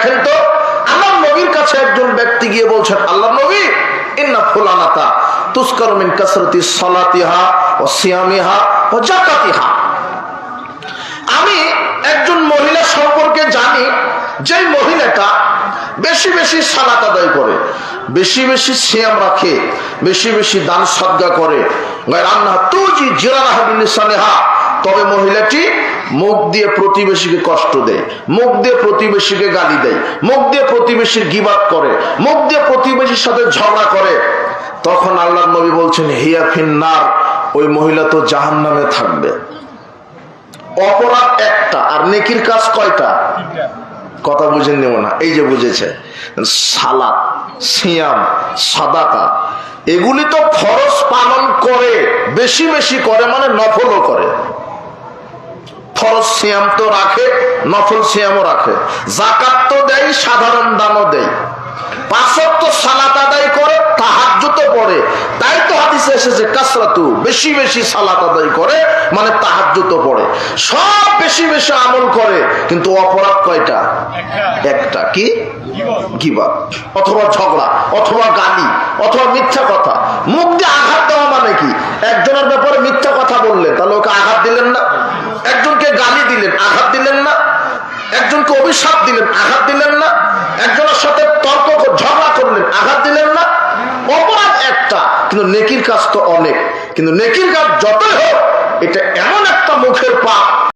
দেখেন তো, আমার নবীর কাছে একজন ব্যক্তি গিয়ে বলছেন, আল্লাহ নবী, ইন্না ফুলানাতা তুসকারু মিন কাসরাতি সালাতিহা ওয়া সিয়ামিহা ওয়া যাকাতিহা। আমি একজন মহিলা সম্পর্কে জানি, যে মহিলাটা বেশি বেশি সালাত আদায় করে, বেশি বেশি সিয়াম রাখে, বেশি বেশি দান সদকা করে, তবে মহিলাটি মুখ দিয়ে প্রতিবেশীকে কষ্ট দেয়, মুখ দিয়ে প্রতিবেশীকে গালি দেয়, মুখ দিয়ে প্রতিবেশীর গীবাত করে, মুখ দিয়ে প্রতিবেশীর সাথে ঝগড়া করে। তখন আল্লাহর নবী বলছেন, হিয়া ফিন্নার, ওই মহিলা তো জাহান্নামে থাকবে। অপরাধ একটা, আর নেকির কাজ কয়টা? কথা বুঝেন নেব না, এই যে বুঝেছে। সালাত, সিয়াম, সাদাকা, এগুলি তো ফরজ পালন করে, বেশি বেশি করে, মানে নফলও করে। ফরজ সিয়াম তো রাখে, নফল সিয়ামও রাখে, যাকাত তো দেয়, সাধারণ দানও দেয়, 5 ওয়াক্ত সালাত আদায় করে, তাহাজ্জুদ পড়ে। তাই তো হাদিসে এসেছে কাসরাতু, বেশি বেশি সালাত আদায় করে মানে তাহাজ্জুদ পড়ে, সব বেশি বেশি আমল করে, কিন্তু অপরাধ কয়টা? একটা, কি? গীবত, অথবা ঝগড়া, অথবা গালি, অথবা মিথ্যা কথা। মুখ দিয়ে আঘাত দেওয়া মানে কি? একজনের ব্যাপারে মিথ্যা কথা বললেন, তাহলে ওকে আঘাত দিলেন না? একজনকে গালি দিলেন, আঘাত দিলেন না? একজনকে অভিশাপ দিলেন, আঘাত দিলেন না? একজনের সাথে তর্ক ঝগড়া করলেন, আঘাত দিলেন না? অপরাধ একটা, কিন্তু নেকির কাজ তো অনেক। কিন্তু নেকির কাজ যতই হোক, এটা এমন একটা মুখের পাপ,